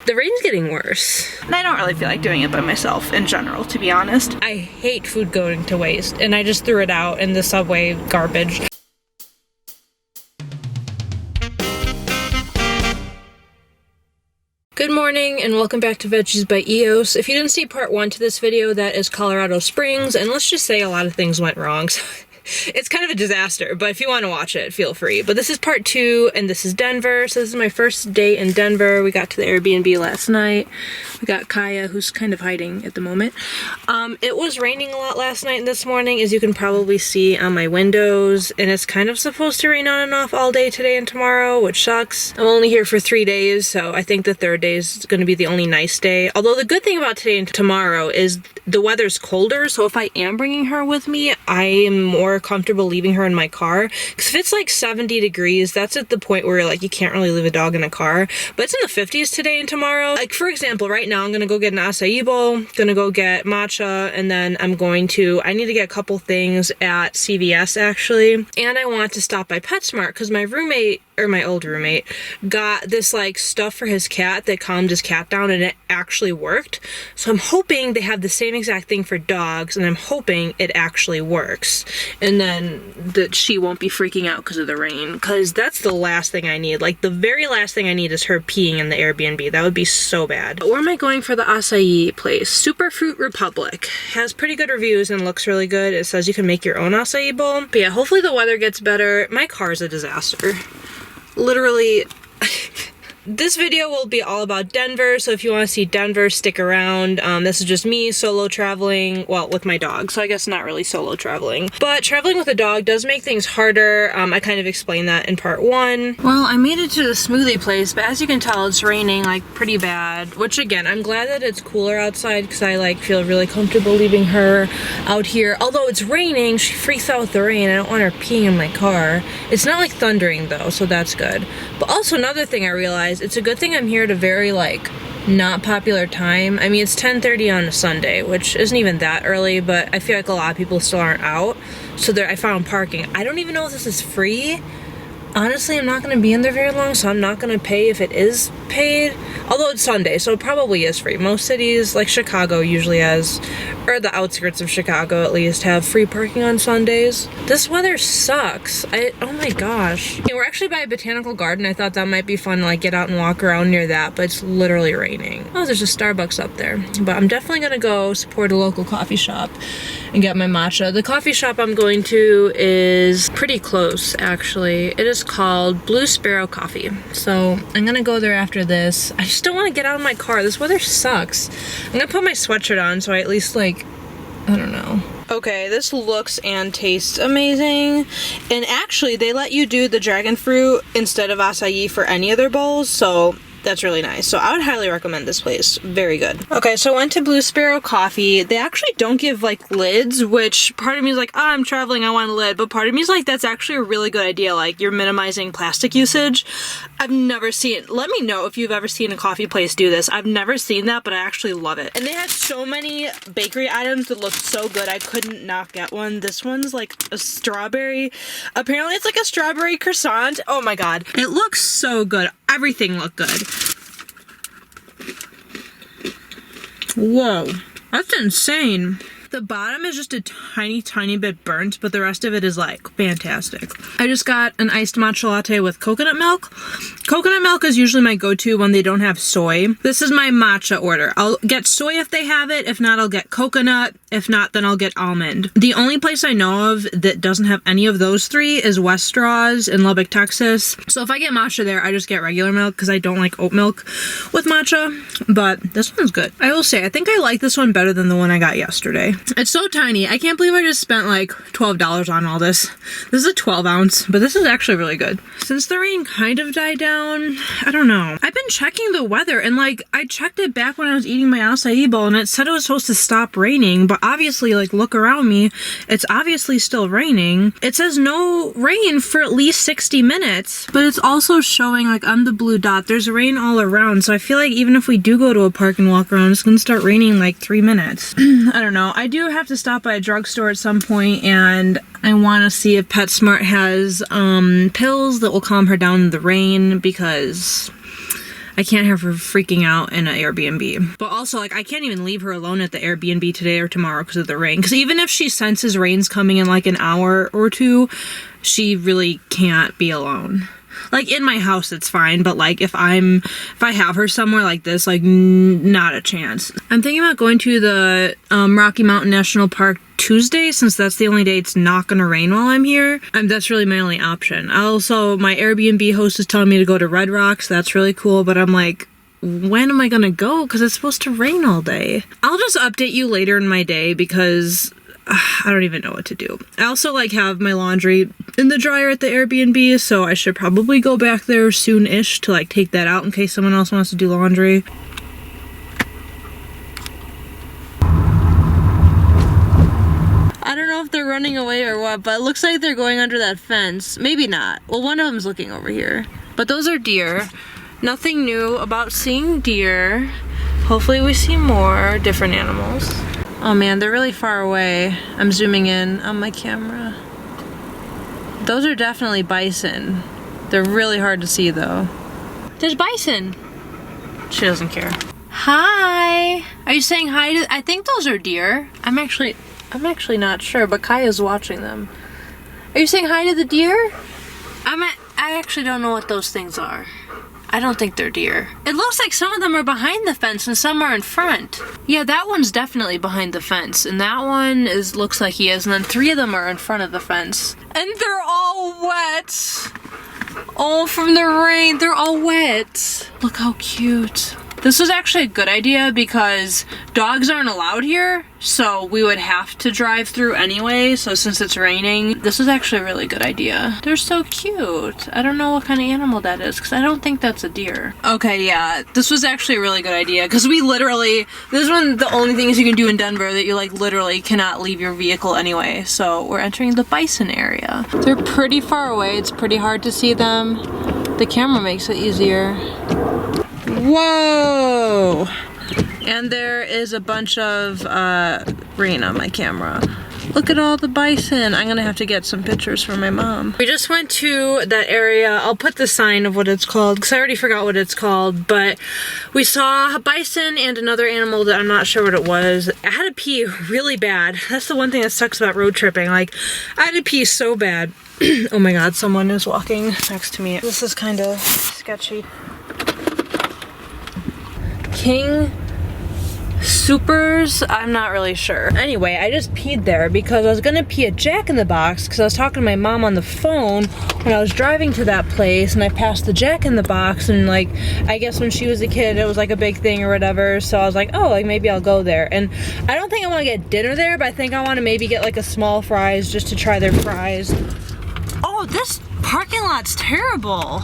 The rain's getting worse. And I don't really feel like doing it by myself in general, to be honest. I hate food going to waste, and I just threw it out in the Subway garbage. Good morning and welcome back to Veggies by EOS. If you didn't see part 1 to this video, that is Colorado Springs, and let's just say a lot of things went wrong. So it's kind of a disaster, but if you want to watch it, feel free. But this is part 2, and this is Denver. So this is my first day in Denver. We got to the Airbnb last night. We got Kaya, who's kind of hiding at the moment. It was raining a lot last night and this morning, as you can probably see on my windows, and it's kind of supposed to rain on and off all day today and tomorrow, which sucks. I'm only here for 3 days, so I think the third day is going to be the only nice day. Although the good thing about today and tomorrow is the weather's colder, so if I am bringing her with me, I am more comfortable leaving her in my car, because if it's like 70 degrees, that's at the point where like you can't really leave a dog in a car. But it's in the 50s today and tomorrow. Like for example, right now I'm gonna go get an acai bowl, gonna go get matcha, and then I need to get a couple things at CVS actually, and I want to stop by PetSmart because my old roommate got this like stuff for his cat that calmed his cat down, and it actually worked. So I'm hoping they have the same exact thing for dogs, and I'm hoping it actually works, and then that she won't be freaking out because of the rain, because that's the last thing I need. Like the very last thing I need is her peeing in the Airbnb. That would be so bad. But where am I going for the acai place? Superfruit Republic has pretty good reviews and looks really good. It says you can make your own acai bowl. But yeah, hopefully the weather gets better. My car's a disaster. Literally, this video will be all about Denver, so if you want to see Denver, stick around. This is just me solo traveling, well, with my dog, so I guess not really solo traveling. But traveling with a dog does make things harder. I kind of explained that in part 1. Well, I made it to the smoothie place, but as you can tell, it's raining like pretty bad, which again, I'm glad that it's cooler outside because I like feel really comfortable leaving her out here. Although it's raining, she freaks out with the rain. I don't want her peeing in my car. It's not like thundering though, so that's good. But also another thing I realized, it's a good thing I'm here at a very like not popular time. I mean, it's 10:30 on a Sunday, which isn't even that early, but I feel like a lot of people still aren't out. So I found parking. I don't even know if this is free. Honestly, I'm not going to be in there very long, so I'm not going to pay if it is paid. Although it's Sunday, so it probably is free. Most cities, like Chicago usually has, or the outskirts of Chicago at least, have free parking on Sundays. This weather sucks. Oh my gosh. Okay, we're actually by a botanical garden. I thought that might be fun to like get out and walk around near that, but it's literally raining. Oh, there's a Starbucks up there. But I'm definitely going to go support a local coffee shop and get my matcha. The coffee shop I'm going to is pretty close, actually. It is called Blue Sparrow Coffee. So I'm gonna go there after this. I just don't want to get out of my car. This weather sucks. I'm gonna put my sweatshirt on so I at least like, I don't know. Okay, this looks and tastes amazing. And actually they let you do the dragon fruit instead of acai for any of their bowls, so that's really nice. So I would highly recommend this place. Very good. Okay, so I went to Blue Sparrow Coffee. They actually don't give like lids, which part of me is like, oh, I'm traveling, I want a lid. But part of me is like, that's actually a really good idea. Like you're minimizing plastic usage. I've never seen, let me know if you've ever seen a coffee place do this. I've never seen that, but I actually love it. And they had so many bakery items that looked so good. I couldn't not get one. This one's like a strawberry. Apparently it's like a strawberry croissant. Oh my God. It looks so good. Everything looked good. Whoa, that's insane. The bottom is just a tiny bit burnt, but the rest of it is like fantastic. I just got an iced matcha latte with coconut milk. Coconut milk is usually my go-to when they don't have soy. This is my matcha order. I'll get soy if they have it. If not, I'll get coconut. If not, then I'll get almond. The only place I know of that doesn't have any of those 3 is West Straws in Lubbock, Texas. So if I get matcha there, I just get regular milk because I don't like oat milk with matcha, but this one's good. I will say, I think I like this one better than the one I got yesterday. It's so tiny. I can't believe I just spent like $12 on all this. This is a 12 ounce, but this is actually really good. Since the rain kind of died down, I don't know. I've been checking the weather, and like I checked it back when I was eating my acai bowl, and it said it was supposed to stop raining, but obviously like look around me, it's obviously still raining. It says no rain for at least 60 minutes, but it's also showing like on the blue dot, there's rain all around. So I feel like even if we do go to a park and walk around, it's gonna start raining in like 3 minutes. I don't know. I do have to stop by a drugstore at some point, and I want to see if PetSmart has pills that will calm her down in the rain, because I can't have her freaking out in an Airbnb. But also, like, I can't even leave her alone at the Airbnb today or tomorrow because of the rain. Because even if she senses rain's coming in like an hour or two, she really can't be alone. Like, in my house, it's fine, but, like, if I have her somewhere like this, like, not a chance. I'm thinking about going to the Rocky Mountain National Park Tuesday, since that's the only day it's not gonna rain while I'm here. That's really my only option. Also, my Airbnb host is telling me to go to Red Rocks. That's really cool, but I'm like, when am I gonna go? Because it's supposed to rain all day. I'll just update you later in my day because I don't even know what to do. I also like have my laundry in the dryer at the Airbnb, so I should probably go back there soon-ish to like take that out in case someone else wants to do laundry. I don't know if they're running away or what, but it looks like they're going under that fence. Maybe not. Well, one of them's looking over here. But those are deer. Nothing new about seeing deer. Hopefully we see more different animals. Oh man, they're really far away. I'm zooming in on my camera. Those are definitely bison. They're really hard to see though. There's bison. She doesn't care. Hi. Are you saying hi to? I think those are deer. I'm actually not sure, but Kaya's watching them. Are you saying hi to the deer? I actually don't know what those things are. I don't think they're deer. It looks like some of them are behind the fence and some are in front. Yeah, that one's definitely behind the fence, and that one looks like he is, and then 3 of them are in front of the fence. And they're all wet. Oh, from the rain, they're all wet. Look how cute. This was actually a good idea because dogs aren't allowed here, so we would have to drive through anyway, so since it's raining, this was actually a really good idea. They're so cute. I don't know what kind of animal that is, because I don't think that's a deer. Okay, yeah, this was actually a really good idea, because we literally, this is one of the only things you can do in Denver that you like literally cannot leave your vehicle anyway, so we're entering the bison area. They're pretty far away, it's pretty hard to see them. The camera makes it easier. Whoa! And there is a bunch of rain on my camera. Look at all the bison. I'm gonna have to get some pictures for my mom. We just went to that area. I'll put the sign of what it's called because I already forgot what it's called, but we saw a bison and another animal that I'm not sure what it was. I had to pee really bad. That's the one thing that sucks about road tripping. Like, I had to pee so bad. Oh my god, someone is walking next to me. This is kind of sketchy. King Supers? I'm not really sure. Anyway, I just peed there because I was gonna pee at Jack in the Box because I was talking to my mom on the phone when I was driving to that place, and I passed the Jack in the Box, and like, I guess when she was a kid it was like a big thing or whatever, so I was like, oh, like maybe I'll go there. And I don't think I want to get dinner there, but I think I want to maybe get like a small fries just to try their fries. Oh, this parking lot's terrible.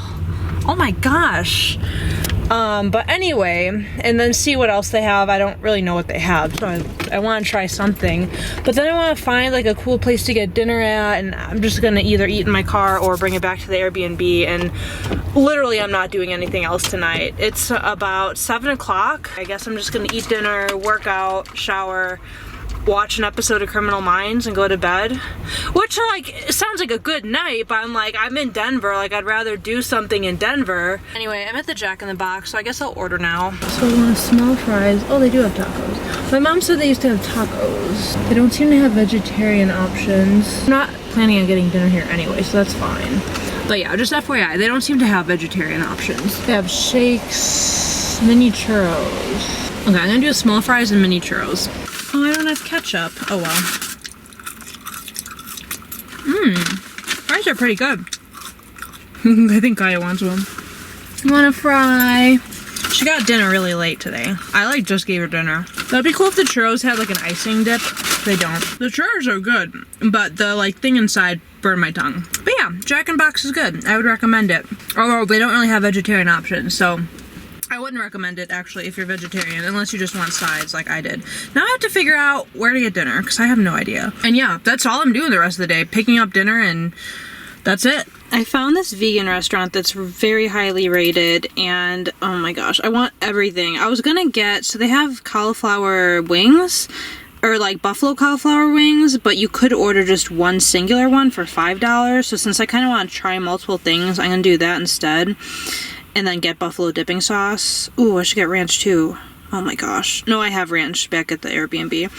Oh my gosh. But anyway, and then see what else they have. I don't really know what they have, so I want to try something. But then I want to find like a cool place to get dinner at, and I'm just gonna either eat in my car or bring it back to the Airbnb, and literally I'm not doing anything else tonight. It's about 7 o'clock. I guess I'm just gonna eat dinner, work out, shower, watch an episode of Criminal Minds and go to bed, which like it sounds like a good night, but I'm like, I'm in Denver, like I'd rather do something in Denver. Anyway, I'm at the Jack in the Box, so I guess I'll order now. So we want small fries. Oh, they do have tacos. My mom said they used to have tacos. They don't seem to have vegetarian options. I'm not planning on getting dinner here anyway, so that's fine. But yeah, just FYI, they don't seem to have vegetarian options. They have shakes, mini churros. Okay, I'm gonna do small fries and mini churros. Oh, I don't have ketchup. Oh well. Fries are pretty good. I think Kaya wants one. You want a fry? She got dinner really late today. I like just gave her dinner. That'd be cool if the churros had like an icing dip. They don't. The churros are good, but the like thing inside burned my tongue. But yeah, Jack in the Box is good. I would recommend it. Although they don't really have vegetarian options, so I wouldn't recommend it actually if you're vegetarian, unless you just want sides like I did. Now I have to figure out where to get dinner because I have no idea. And yeah, that's all I'm doing the rest of the day, picking up dinner, and that's it. I found this vegan restaurant that's very highly rated, and oh my gosh, I want everything. I was gonna get, so they have cauliflower wings, or like buffalo cauliflower wings, but you could order just one singular one for $5. So since I kind of want to try multiple things, I'm gonna do that instead. and then get buffalo dipping sauce. Ooh, I should get ranch too. Oh my gosh. No, I have ranch back at the Airbnb.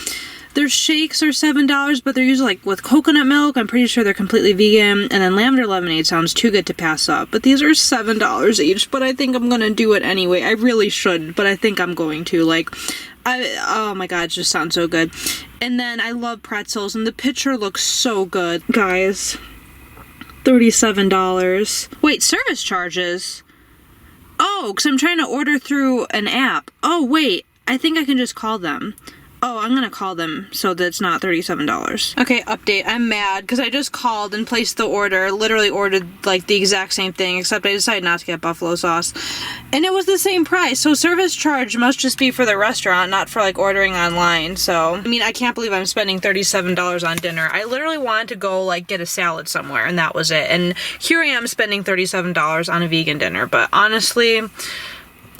Their shakes are $7, but they're usually like with coconut milk. I'm pretty sure they're completely vegan. And then lavender lemonade sounds too good to pass up. But these are $7 each, but I think I'm gonna do it anyway. I really should, but I think I'm going to. Like, oh my god, it just sounds so good. And then I love pretzels, and the picture looks so good. Guys, $37. Wait, service charges? Oh, because I'm trying to order through an app. Oh, wait, I think I can just call them. Oh, I'm gonna call them so that it's not $37. Okay, update. I'm mad because I just called and placed the order. Literally ordered like the exact same thing, except I decided not to get buffalo sauce. And it was the same price. So service charge must just be for the restaurant, not for like ordering online. So, I mean, I can't believe I'm spending $37 on dinner. I literally wanted to go like get a salad somewhere and that was it. And here I am spending $37 on a vegan dinner. But honestly,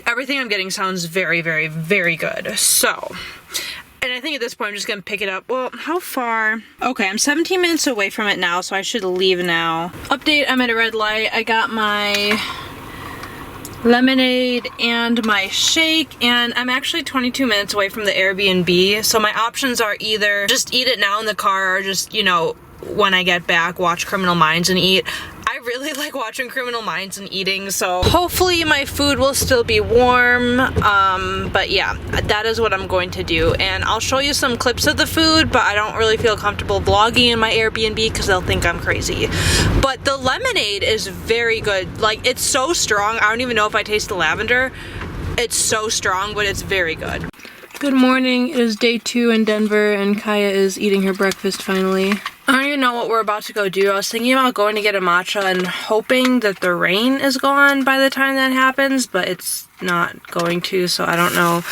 everything I'm getting sounds very, very, very good. So, and I think at this point I'm just gonna pick it up. Well, how far? Okay, I'm 17 minutes away from it now, so I should leave now. Update, I'm at a red light. I got my lemonade and my shake, and I'm actually 22 minutes away from the Airbnb, so my options are either just eat it now in the car or just, you know, when I get back, watch Criminal Minds and eat. I really like watching Criminal Minds and eating, so hopefully my food will still be warm, but yeah, that is what I'm going to do, and I'll show you some clips of the food, but I don't really feel comfortable vlogging in my Airbnb because they'll think I'm crazy. But the lemonade is very good. Like, it's so strong, I don't even know if I taste the lavender. It's so strong, but it's very good. Good morning, it is day 2 in Denver, and Kaya is eating her breakfast finally. I don't even know what we're about to go do. I was thinking about going to get a matcha and hoping that the rain is gone by the time that happens, but it's not going to, so I don't know.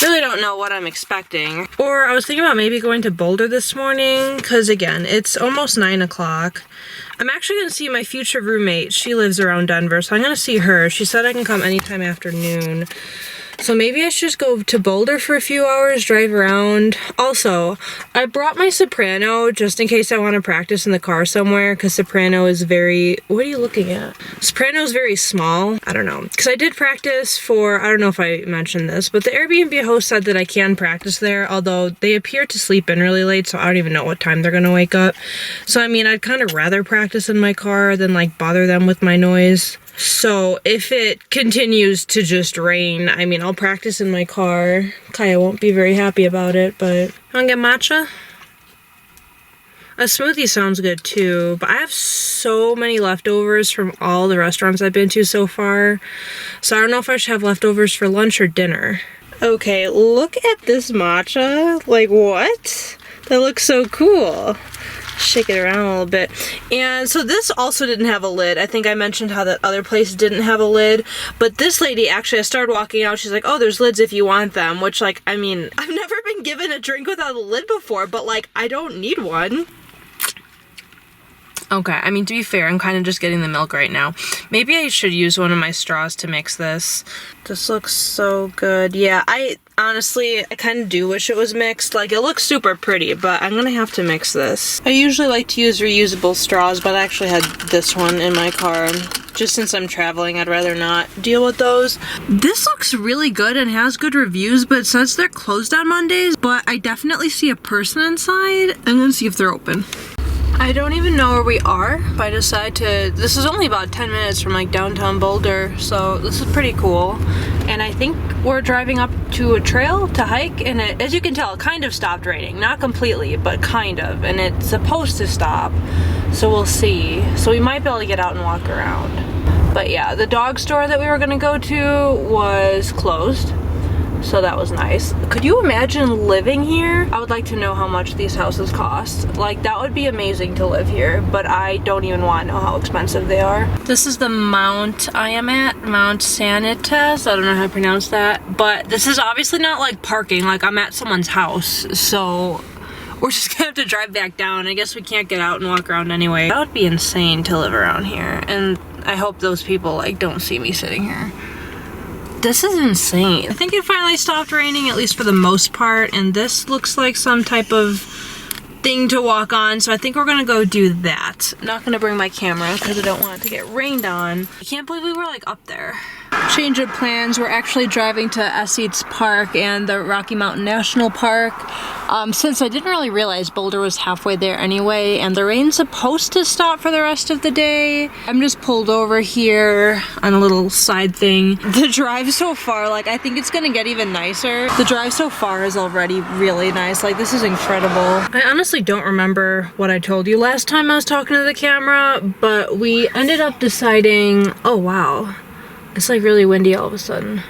Really don't know what I'm expecting. Or I was thinking about maybe going to Boulder this morning, because again, it's almost 9 o'clock. I'm actually going to see my future roommate. She lives around Denver, so I'm going to see her. She said I can come anytime after noon. So maybe I should just go to Boulder for a few hours, drive around. Also, I brought my soprano just in case I want to practice in the car somewhere, because soprano is very... What are you looking at? Soprano is very small. I don't know. Because I did practice for... I don't know if I mentioned this, but the Airbnb host said that I can practice there, although they appear to sleep in really late, so I don't even know what time they're going to wake up. So, I mean, I'd kind of rather practice in my car than, like, bother them with my noise. So if it continues to just rain, I mean, I'll practice in my car. Kaya won't be very happy about it, but... Wanna get matcha? A smoothie sounds good too, but I have so many leftovers from all the restaurants I've been to so far. So I don't know if I should have leftovers for lunch or dinner. Okay, look at this matcha. Like, what? That looks so cool. Shake it around a little bit. And so this also didn't have a lid. I think I mentioned how that other place didn't have a lid, but this lady actually, I started walking out, she's like, oh, there's lids if you want them, which, like, I mean, I've never been given a drink without a lid before, but like, I don't need one. Okay, I mean, to be fair, I'm kind of just getting the milk right now. Maybe I should use one of my straws to mix this. This looks so good. Yeah, honestly, I kind of do wish it was mixed. Like, it looks super pretty, but I'm gonna have to mix this. I usually like to use reusable straws, but I actually had this one in my car. Just since I'm traveling, I'd rather not deal with those. This looks really good and has good reviews, but it says they're closed on Mondays, but I definitely see a person inside. I'm gonna see if they're open. I don't even know where we are, but I decided to... This is only about 10 minutes from like downtown Boulder, so this is pretty cool. And I think we're driving up to a trail to hike, and it, as you can tell, it kind of stopped raining. Not completely, but kind of. And it's supposed to stop, so we'll see. So we might be able to get out and walk around. But yeah, the dog store that we were gonna go to was closed. So that was nice. Could you imagine living here? I would like to know how much these houses cost. Like, that would be amazing to live here, but I don't even want to know how expensive they are. This is the mount I am at, Mount Sanitas. I don't know how to pronounce that, but this is obviously not like parking, like I'm at someone's house, so we're just gonna have to drive back down. I guess we can't get out and walk around anyway. That would be insane to live around here, and I hope those people like don't see me sitting here. This is insane. I think it finally stopped raining, at least for the most part, and this looks like some type of thing to walk on, so I think we're gonna go do that. I'm not gonna bring my camera because I don't want it to get rained on. I can't believe we were like up there. Change of plans. We're actually driving to Estes Park and the Rocky Mountain National Park. Since I didn't really realize Boulder was halfway there anyway, and the rain's supposed to stop for the rest of the day. I'm just pulled over here on a little side thing. The drive so far, like, I think it's gonna get even nicer. The drive so far is already really nice. Like, this is incredible. I honestly don't remember what I told you last time I was talking to the camera, but we ended up deciding, oh wow, it's like really windy all of a sudden.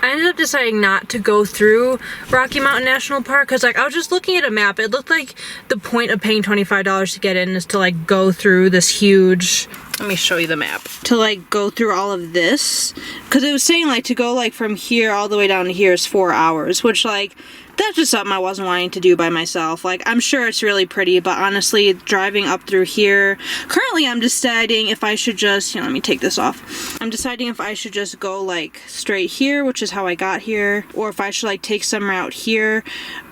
I ended up deciding not to go through Rocky Mountain National Park because, like, I was just looking at a map. It looked like the point of paying $25 to get in is to, like, go through this huge... Let me show you the map. To, like, go through all of this. Because it was saying, like, to go, like, from here all the way down to here is 4 hours, which, like... That's just something I wasn't wanting to do by myself. Like, I'm sure it's really pretty, but honestly, driving up through here... Currently, I'm deciding if I should just... let me take this off. I'm deciding if I should just go, like, straight here, which is how I got here, or if I should, like, take some route here.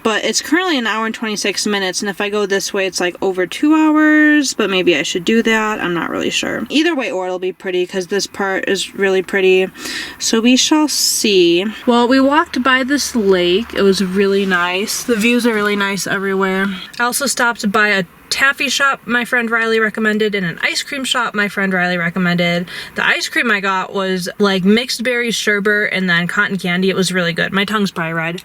But it's currently an hour and 26 minutes, and if I go this way, it's, like, over 2 hours, but maybe I should do that. I'm not really sure. Either way, or it'll be pretty, because this part is really pretty. So we shall see. Well, we walked by this lake. It was really nice. The views are really nice everywhere. I also stopped by a taffy shop my friend Riley recommended and an ice cream shop my friend Riley recommended. The ice cream I got was like mixed berry sherbet and then cotton candy. It was really good. My tongue's probably red.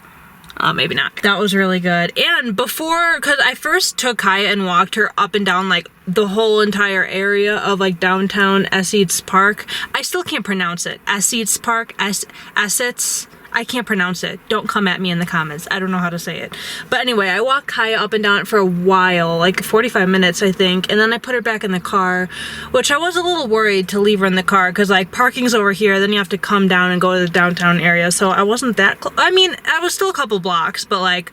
Maybe not. That was really good. And before, because I first took Kaya and walked her up and down like the whole entire area of like downtown Estes Park. I still can't pronounce it. Estes Park, Estes. I can't pronounce it. Don't come at me in the comments. I don't know how to say it. But anyway, I walked Kaya up and down it for a while, like 45 minutes, I think. And then I put her back in the car, which I was a little worried to leave her in the car because like parking's over here. Then you have to come down and go to the downtown area. So I wasn't that close. I mean, I was still a couple blocks, but like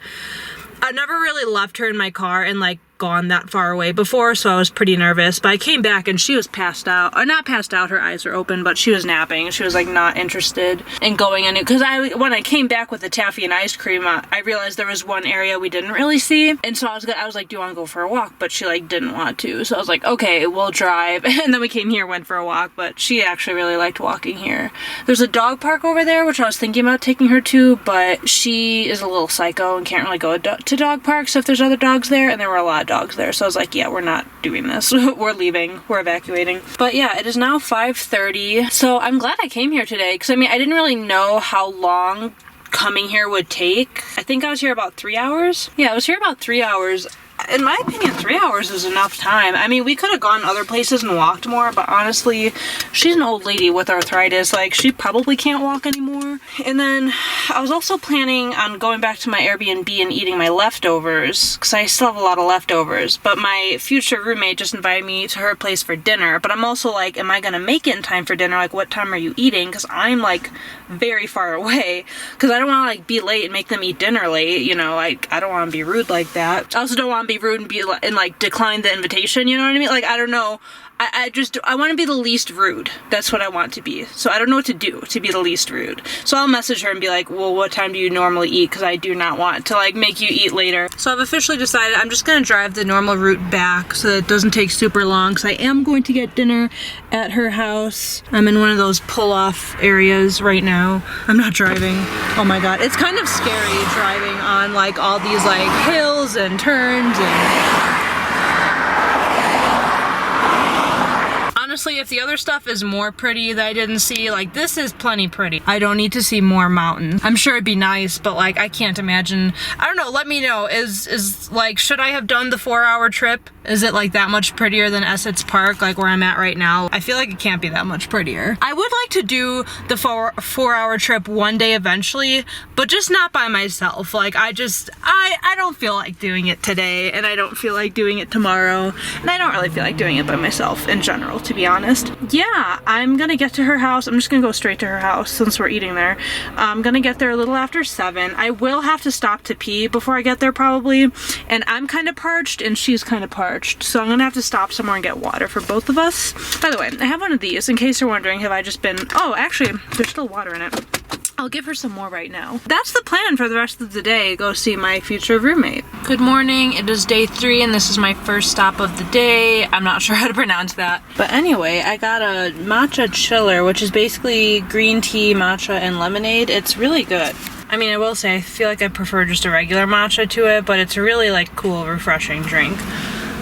I never really left her in my car and like gone that far away before, so I was pretty nervous. But I came back and she was passed out. Or not passed out, her eyes were open, but she was napping. She was like not interested in going in it. Because when I came back with the taffy and ice cream, I realized there was one area we didn't really see. And so I was like, do you want to go for a walk? But she like didn't want to. So I was like, okay, we'll drive. And then we came here, went for a walk, but she actually really liked walking here. There's a dog park over there, which I was thinking about taking her to, but she is a little psycho and can't really go to dog parks if there's other dogs there, and there were a lot of dogs there, so I was like, yeah, we're not doing this. We're leaving. We're evacuating. But yeah, it is now 5:30, so I'm glad I came here today, because I mean, I didn't really know how long coming here would take. I think I was here about 3 hours. Yeah, I was here about 3 hours. In my opinion, 3 hours is enough time. I mean, we could have gone other places and walked more, but honestly, she's an old lady with arthritis. Like, she probably can't walk anymore. And then I was also planning on going back to my Airbnb and eating my leftovers, because I still have a lot of leftovers. But my future roommate just invited me to her place for dinner. But I'm also like, am I going to make it in time for dinner? Like, what time are you eating? Because I'm, like, very far away. Because I don't want to, like, be late and make them eat dinner late. You know, like, I don't want to be rude like that. I also don't want to be rude and like decline the invitation, you know what I mean? Like, I don't know. I want to be the least rude. That's what I want to be. So I don't know what to do to be the least rude. So I'll message her and be like, well, what time do you normally eat? Because I do not want to like make you eat later. So I've officially decided I'm just going to drive the normal route back so that it doesn't take super long, because I am going to get dinner at her house. I'm in one of those pull-off areas right now. I'm not driving. Oh my god. It's kind of scary driving on like all these like hills and turns and... Honestly, if the other stuff is more pretty that I didn't see, like this is plenty pretty. I don't need to see more mountains. I'm sure it'd be nice, but like I can't imagine. I don't know, let me know. Is like, should I have done the 4-hour trip? Is it like that much prettier than Estes Park, like where I'm at right now? I feel like it can't be that much prettier. I would like to do the 4-hour trip one day eventually, but just not by myself. Like I don't feel like doing it today, and I don't feel like doing it tomorrow, and I don't really feel like doing it by myself in general, to be honest. Yeah, I'm gonna get to her house. I'm just gonna go straight to her house since we're eating there. I'm gonna get there a little after 7. I will have to stop to pee before I get there probably, and I'm kind of parched and she's kind of parched, so I'm gonna have to stop somewhere and get water for both of us. By the way, I have one of these in case you're wondering, have I just been... Oh, actually, there's still water in it. I'll give her some more right now. That's the plan for the rest of the day, go see my future roommate. Good morning, it is day 3 and this is my first stop of the day. I'm not sure how to pronounce that. But anyway, I got a matcha chiller, which is basically green tea, matcha, and lemonade. It's really good. I mean, I will say, I feel like I prefer just a regular matcha to it, but it's a really like cool, refreshing drink.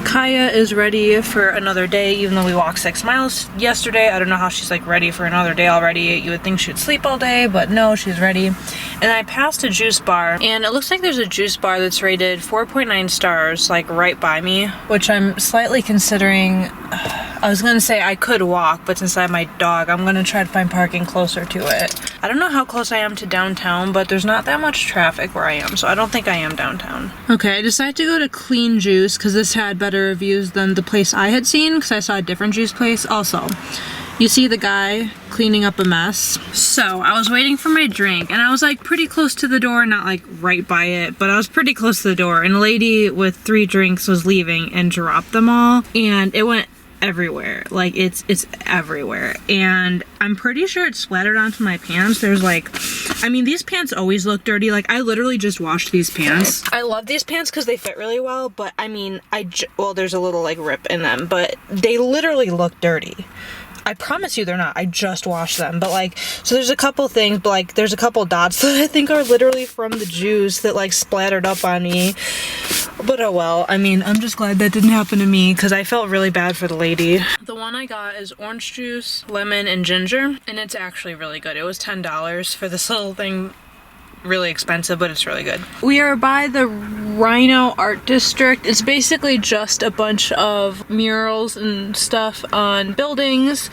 Kaya is ready for another day, even though we walked 6 miles yesterday. I don't know how she's like ready for another day already. You would think she'd sleep all day, but no, she's ready. And I passed a juice bar, and it looks like there's a juice bar that's rated 4.9 stars, like right by me, which I'm slightly considering. I was gonna say I could walk, but since I have my dog, I'm gonna try to find parking closer to it. I don't know how close I am to downtown, but there's not that much traffic where I am, so I don't think I am downtown. Okay, I decided to go to Clean Juice because this had better reviews than the place I had seen, because I saw a different juice place. Also, you see the guy cleaning up a mess. So I was waiting for my drink, and I was like pretty close to the door, not like right by it, but I was pretty close to the door, and a lady with 3 drinks was leaving and dropped them all, and it went everywhere. Like it's everywhere, and I'm pretty sure it splattered onto my pants. There's like, I mean, these pants always look dirty. Like I literally just washed these pants. I love these pants because they fit really well, but I mean, well, there's a little like rip in them, but they literally look dirty. I promise you they're not. I just washed them. But like, so there's a couple things, but like there's a couple dots that I think are literally from the juice that like splattered up on me. But oh well. I mean, I'm just glad that didn't happen to me because I felt really bad for the lady. The one I got is orange juice, lemon, and ginger, and it's actually really good. It was $10 for this little thing. Really expensive, but it's really good. We are by the Rhino Art District. It's basically just a bunch of murals and stuff on buildings.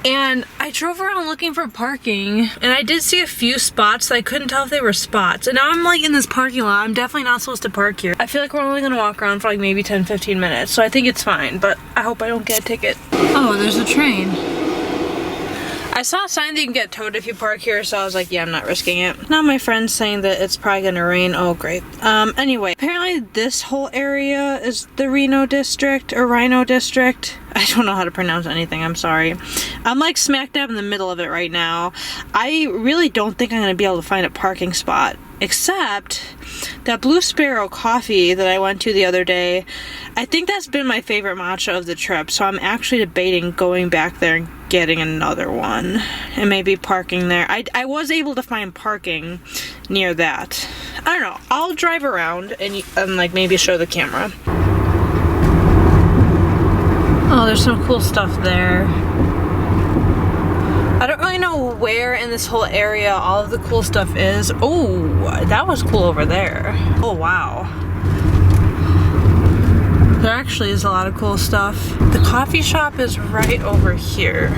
And I drove around looking for parking, and I did see a few spots that I couldn't tell if they were spots. And now I'm like in this parking lot. I'm definitely not supposed to park here. I feel like we're only gonna walk around for like maybe 10-15 minutes, so I think it's fine, but I hope I don't get a ticket. Oh, there's a train. I saw a sign that you can get towed if you park here, so I was like, yeah, I'm not risking it. Now my friend's saying that it's probably gonna rain. Oh, great. Anyway, apparently this whole area is the Reno District, or Rhino District. I don't know how to pronounce anything, I'm sorry. I'm like smack dab in the middle of it right now. I really don't think I'm gonna be able to find a parking spot, except that Blue Sparrow coffee that I went to the other day. I think that's been my favorite matcha of the trip, so I'm actually debating going back there and getting another one and maybe parking there. I was able to find parking near that. I don't know. I'll drive around and like maybe show the camera. Oh, there's some cool stuff there. I don't really know where in this whole area all of the cool stuff is. Oh, that was cool over there. Oh, wow. There actually is a lot of cool stuff. The coffee shop is right over here.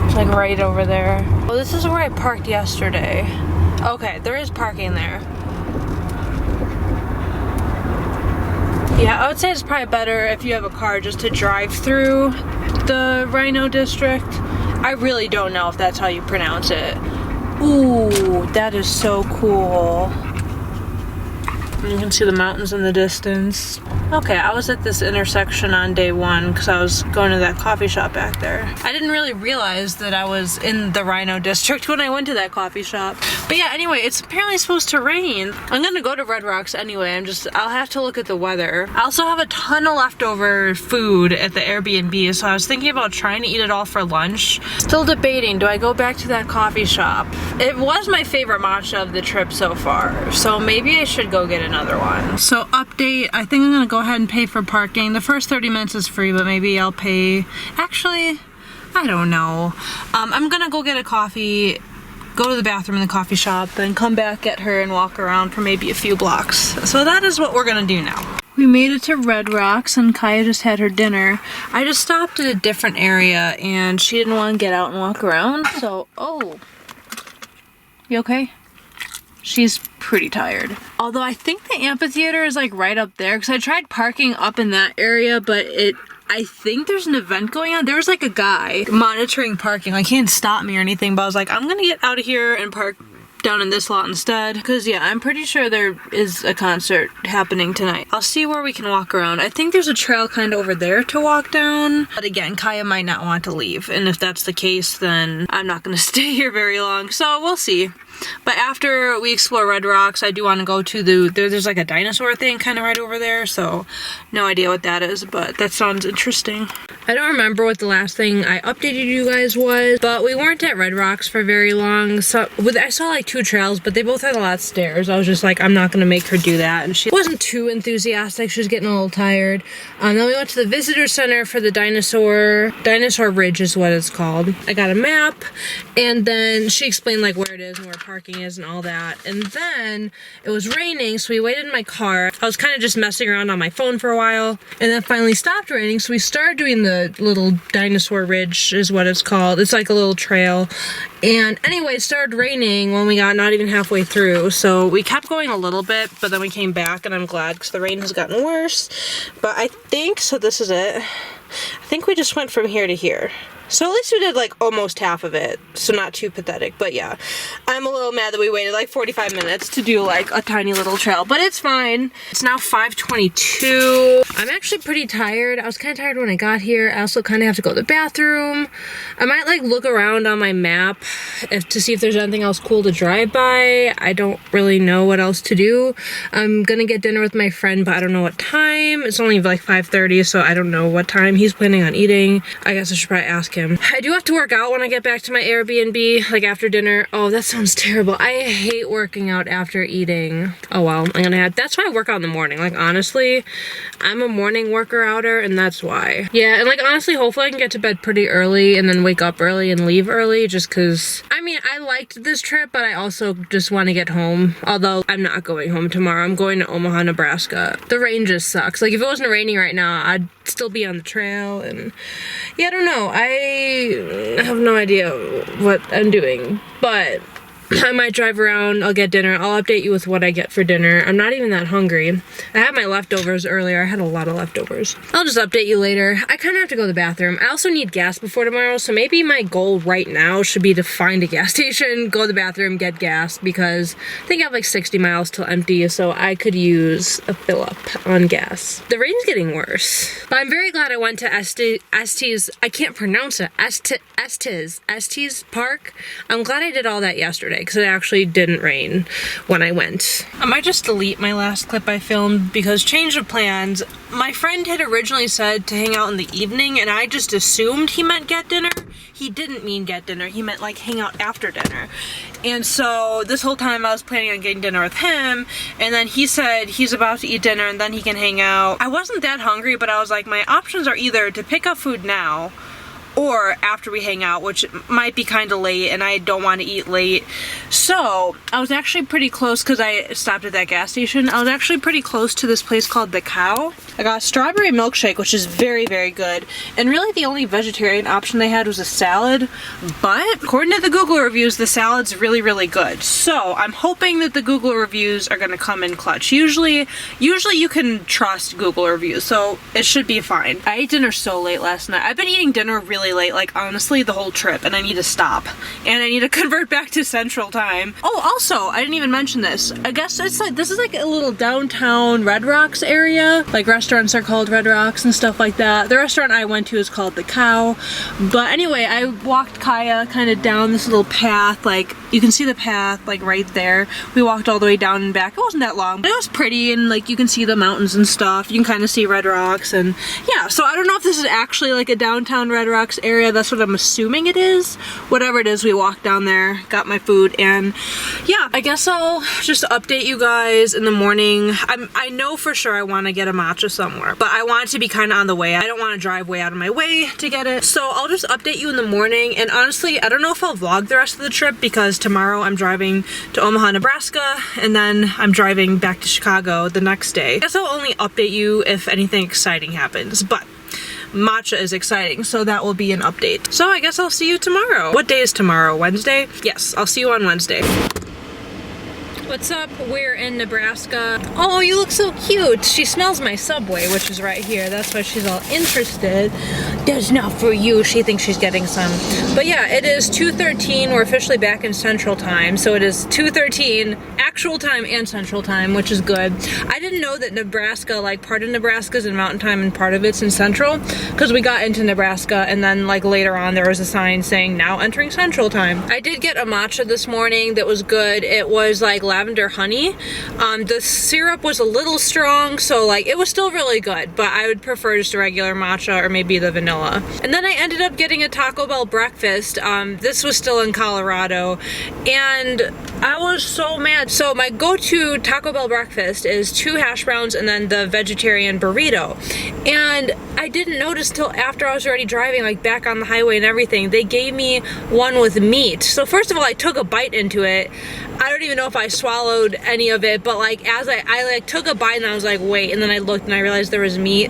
It's like right over there. Oh, this is where I parked yesterday. Okay, there is parking there. Yeah, I would say it's probably better if you have a car just to drive through the Rhino District. I really don't know if that's how you pronounce it. Ooh, that is so cool. You can see the mountains in the distance. Okay, I was at this intersection on day 1 because I was going to that coffee shop back there. I didn't really realize that I was in the Rhino District when I went to that coffee shop. But yeah, anyway, it's apparently supposed to rain. I'm gonna go to Red Rocks anyway. I'll have to look at the weather. I also have a ton of leftover food at the Airbnb, so I was thinking about trying to eat it all for lunch. Still debating, do I go back to that coffee shop? It was my favorite matcha of the trip so far, so maybe I should go get another one. So update, I think I'm gonna go ahead and pay for parking. The first 30 minutes is free, but maybe I'll pay, actually, I don't know. I'm gonna go get a coffee, go to the bathroom in the coffee shop, then come back, get her, and walk around for maybe a few blocks. So that is what we're gonna do now. We made it to Red Rocks and Kaya just had her dinner. I just stopped at a different area and she didn't want to get out and walk around, so, oh. You okay? She's pretty tired. Although I think the amphitheater is like right up there because I tried parking up in that area, but I think there's an event going on. There was like a guy monitoring parking. Like he didn't stop me or anything, but I was like, I'm gonna get out of here and park down in this lot instead. Because yeah, I'm pretty sure there is a concert happening tonight. I'll see where we can walk around. I think there's a trail kind of over there to walk down. But again, Kaya might not want to leave. And if that's the case, then I'm not going to stay here very long. So we'll see. But after we explore Red Rocks, I do want to go to there's like a dinosaur thing kind of right over there, so no idea what that is, but that sounds interesting. I don't remember what the last thing I updated you guys was, but we weren't at Red Rocks for very long. So I saw like 2 trails, but they both had a lot of stairs. I was just like, I'm not going to make her do that, and she wasn't too enthusiastic. She was getting a little tired. Then we went to the visitor center for the dinosaur ridge is what it's called. I got a map, and then she explained like where it is and where parking is and all that. And then it was raining, so we waited in my car. I was kind of just messing around on my phone for a while, and then finally stopped raining, so we started doing the little dinosaur ridge is what it's called. It's like a little trail. And anyway, it started raining when we got not even halfway through, so we kept going a little bit, but then we came back, and I'm glad because the rain has gotten worse. But I think, so this is it. I think we just went from here to here. So at least we did like almost half of it, so not too pathetic, but yeah. I'm a little mad that we waited like 45 minutes to do like a tiny little trail, but it's fine. It's now 5:22. I'm actually pretty tired. I was kind of tired when I got here. I also kind of have to go to the bathroom. I might like look around on my map to see if there's anything else cool to drive by. I don't really know what else to do. I'm gonna get dinner with my friend, but I don't know what time. It's only like 5:30, so I don't know what time he's planning on eating. I guess I should probably ask him. I do have to work out when I get back to my Airbnb, like after dinner. Oh, that sounds terrible. I hate working out after eating. Oh well, that's why I work out in the morning. Like honestly, I'm a morning worker-outer, and that's why. Yeah, and like honestly, hopefully I can get to bed pretty early and then wake up early and leave early, just because, I mean, I liked this trip, but I also just want to get home. Although I'm not going home tomorrow. I'm going to Omaha, Nebraska. The rain just sucks. Like if it wasn't raining right now, I'd still be on the trail, and yeah, I don't know. I have no idea what I'm doing, but I might drive around, I'll get dinner, I'll update you with what I get for dinner. I'm not even that hungry. I had my leftovers earlier, I had a lot of leftovers. I'll just update you later. I kind of have to go to the bathroom. I also need gas before tomorrow, so maybe my goal right now should be to find a gas station, go to the bathroom, get gas, because I think I have like 60 miles till empty, so I could use a fill up on gas. The rain's getting worse, but I'm very glad I went to Estes, I can't pronounce it, Estes Park. I'm glad I did all that yesterday, because it actually didn't rain when I went. I might just delete my last clip I filmed because change of plans. My friend had originally said to hang out in the evening, and I just assumed he meant get dinner. He didn't mean get dinner, he meant like hang out after dinner. And so this whole time I was planning on getting dinner with him, and then he said he's about to eat dinner and then he can hang out. I wasn't that hungry, but I was like, my options are either to pick up food now or after we hang out, which might be kind of late, and I don't want to eat late. So I was actually pretty close, because I stopped at that gas station. I was actually pretty close to this place called The Cow. I got a strawberry milkshake, which is very, very good. And really the only vegetarian option they had was a salad. But according to the Google reviews, the salad's really, really good. So I'm hoping that the Google reviews are going to come in clutch. Usually you can trust Google reviews, so it should be fine. I ate dinner so late last night. I've been eating dinner really late, like honestly the whole trip, and I need to stop, and I need to convert back to Central Time. Oh, also, I didn't even mention this. I guess it's like, this is like a little downtown Red Rocks area. Like restaurants are called Red Rocks and stuff like that. The restaurant I went to is called The Cow. But anyway, I walked Kaya kind of down this little path. Like you can see the path like right there. We walked all the way down and back. It wasn't that long, but it was pretty, and like you can see the mountains and stuff. You can kind of see Red Rocks, and yeah, so I don't know if this is actually like a downtown Red Rocks area. That's what I'm assuming it is. Whatever it is, we walked down there, got my food, and yeah, I guess I'll just update you guys in the morning. I know for sure I want to get a matcha somewhere, but I want it to be kind of on the way. I don't want to drive way out of my way to get it, so I'll just update you in the morning. And honestly, I don't know if I'll vlog the rest of the trip, because tomorrow I'm driving to Omaha, Nebraska, and then I'm driving back to Chicago the next day. I guess I'll only update you if anything exciting happens, but matcha is exciting, so that will be an update. So I guess I'll see you tomorrow. What day is tomorrow? Wednesday? Yes, I'll see you on Wednesday. What's up? We're in Nebraska. Oh, you look so cute. She smells my Subway, which is right here. That's why she's all interested. That's not for you. She thinks she's getting some. But yeah, it is 2:13. We're officially back in Central Time. So it is 2:13 actual time and Central Time, which is good. I didn't know that Nebraska, like part of Nebraska is in Mountain Time and part of it's in Central, because we got into Nebraska and then like later on there was a sign saying now entering Central Time. I did get a matcha this morning that was good. It was like lavender honey. The syrup was a little strong, so like it was still really good, but I would prefer just a regular matcha or maybe the vanilla. And then I ended up getting a Taco Bell breakfast. This was still in Colorado, and I was so mad. So my go-to Taco Bell breakfast is 2 hash browns and then the vegetarian burrito. And I didn't notice till after I was already driving, like back on the highway and everything, they gave me one with meat. So first of all, I took a bite into it. I don't even know if I swallowed any of it, but like as I like took a bite and I was like, wait, and then I looked and I realized there was meat.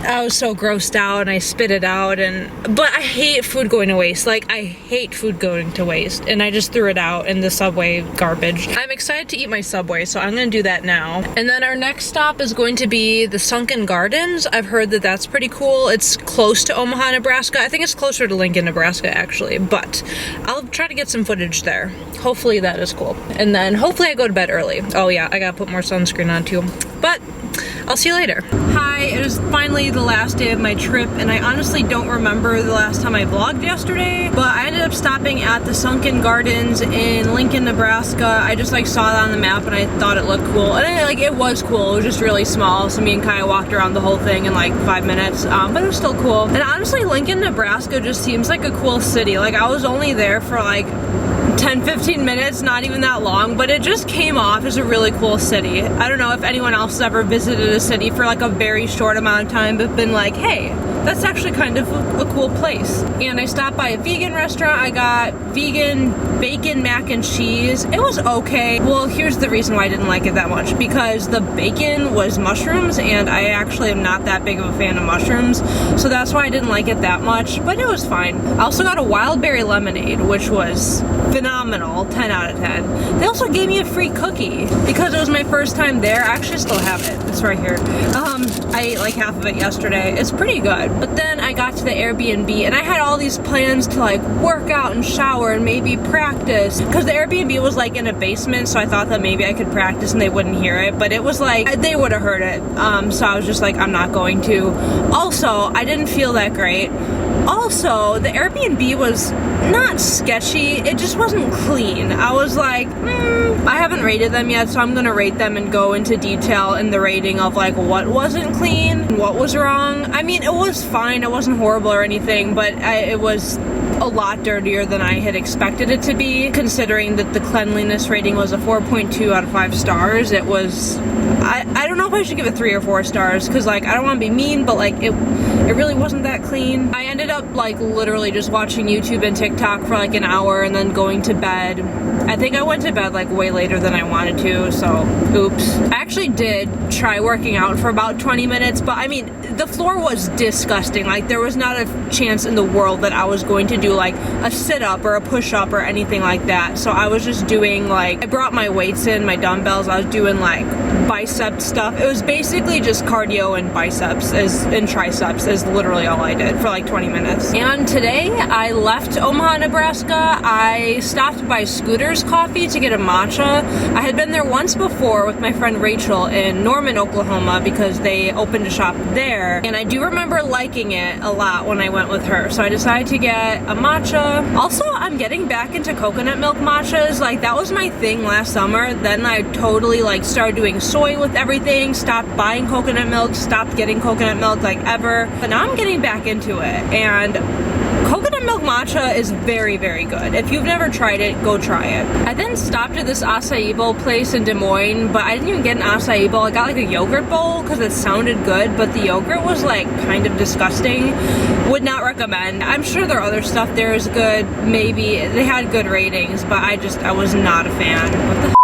I was so grossed out and I spit it out, but I hate food going to waste. Like I hate food going to waste, and I just threw it out in the Subway garbage. I'm excited to eat my Subway, so I'm gonna do that now. And then our next stop is going to be the Sunken Gardens. I've heard that that's pretty cool. It's close to Omaha, Nebraska. I think it's closer to Lincoln, Nebraska actually, but I'll try to get some footage there. Hopefully that is cool. And then hopefully I go to bed early. Oh yeah, I gotta put more sunscreen on too. But I'll see you later. Hi, it is finally the last day of my trip, and I honestly don't remember the last time I vlogged yesterday, but I ended up stopping at the Sunken Gardens in Lincoln, Nebraska. I just like saw it on the map and I thought it looked cool. And it was cool. It was just really small, so me and Kaya walked around the whole thing in like 5 minutes, but it was still cool. And honestly, Lincoln, Nebraska just seems like a cool city. Like I was only there for like 10-15 minutes, not even that long, but it just came off as a really cool city. I don't know if anyone else has ever visited a city for like a very short amount of time but been like, hey, that's actually kind of a cool place. And I stopped by a vegan restaurant. I got vegan bacon mac and cheese. It was okay. Well, here's the reason why I didn't like it that much, because the bacon was mushrooms and I actually am not that big of a fan of mushrooms, so that's why I didn't like it that much, but it was fine. I also got a wild berry lemonade, which was phenomenal, 10 out of 10. They also gave me a free cookie because it was my first time there. I actually still have it. It's right here. I ate like half of it yesterday. It's pretty good. But then I got to the Airbnb and I had all these plans to like work out and shower and maybe practice, because the Airbnb was like in a basement, so I thought that maybe I could practice and they wouldn't hear it, but it was like they would have heard it. So I was just like, I'm not going to. Also, I didn't feel that great. Also, the Airbnb was not sketchy, it just wasn't clean. I was like, I haven't rated them yet, so I'm gonna rate them and go into detail in the rating of like what wasn't clean and what was wrong. I mean, it was fine, it wasn't horrible or anything, but it was a lot dirtier than I had expected it to be, considering that the cleanliness rating was a 4.2 out of 5 stars. It was, I don't know if I should give it 3 or 4 stars, because like I don't want to be mean, but like it really wasn't that clean. I ended up like literally just watching YouTube and TikTok for like an hour and then going to bed. I think I went to bed like way later than I wanted to, so oops. I actually did try working out for about 20 minutes, but I mean, the floor was disgusting. Like there was not a chance in the world that I was going to do like a sit-up or a push-up or anything like that. So I was just doing like, I brought my weights in, my dumbbells, I was doing like bicep stuff. It was basically just cardio and biceps and triceps is literally all I did for like 20 minutes. And today I left Omaha, Nebraska. I stopped by Scooter's Coffee to get a matcha. I had been there once before with my friend Rachel in Norman, Oklahoma, because they opened a shop there, and I do remember liking it a lot when I went with her, so I decided to get a matcha. Also, I'm getting back into coconut milk matchas. Like that was my thing last summer. Then I totally like started doing soy with everything, stopped buying coconut milk, stopped getting coconut milk like ever, but now I'm getting back into it, and coconut milk matcha is very, very good. If you've never tried it, go try it. I then stopped at this acai bowl place in Des Moines, but I didn't even get an acai bowl. I got like a yogurt bowl because it sounded good, but the yogurt was like kind of disgusting. Would not recommend. I'm sure their other stuff there is good. Maybe they had good ratings, but I was not a fan. What the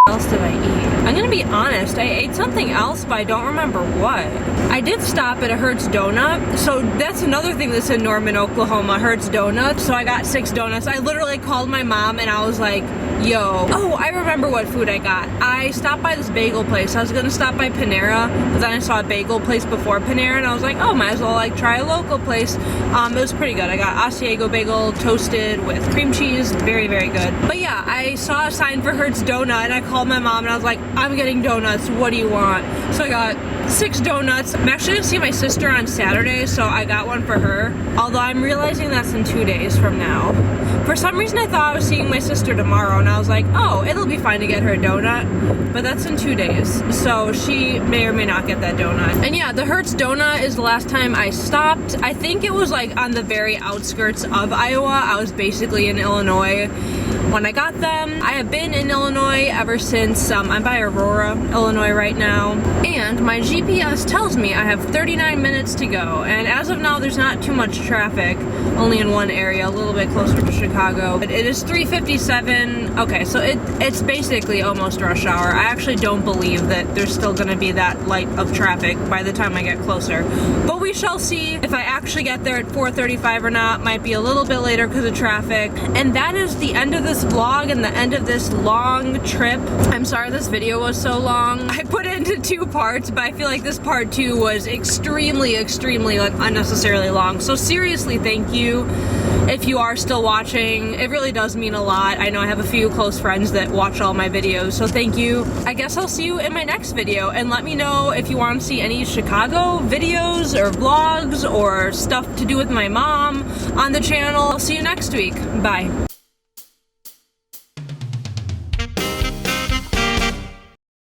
else did I eat? I'm gonna be honest, I ate something else, but I don't remember what. I did stop at a Hertz Donut, so that's another thing that's in Norman, Oklahoma, Hertz Donuts. So I got 6 donuts. I literally called my mom and I was like, Yo. Oh, I remember what food I got. I stopped by this bagel place. I was gonna stop by Panera, but then I saw a bagel place before Panera, and I was like, oh, might as well like try a local place. It was pretty good. I got Asiago bagel toasted with cream cheese. Very, very good. But yeah, I saw a sign for Hertz Donut, and I called my mom, and I was like, I'm getting donuts. What do you want? So I got 6 donuts. I'm actually gonna see my sister on Saturday, so I got one for her. Although I'm realizing that's in 2 days from now. For some reason I thought I was seeing my sister tomorrow, and I was like, oh, it'll be fine to get her a donut. But that's in 2 days, so she may or may not get that donut. And yeah, the Hertz Donut is the last time I stopped. I think it was like on the very outskirts of Iowa. I was basically in Illinois when I got them. I have been in Illinois ever since. I'm by Aurora, Illinois right now, and my GPS tells me I have 39 minutes to go, and as of now there's not too much traffic, only in one area, a little bit closer to Chicago. But it is 3:57. Okay, so it's basically almost rush hour. I actually don't believe that there's still gonna be that light of traffic by the time I get closer, but we shall see if I actually get there at 4:35 or not. Might be a little bit later because of traffic. And that is the end of this vlog and the end of this long trip. I'm sorry this video was so long. I put it into 2 parts, but I feel like this part 2 was extremely like unnecessarily long. So seriously, thank you if you are still watching. It really does mean a lot. I know I have a few close friends that watch all my videos, so thank you. I guess I'll see you in my next video, and let me know if you want to see any Chicago videos or vlogs or stuff to do with my mom on the channel. I'll see you next week. Bye.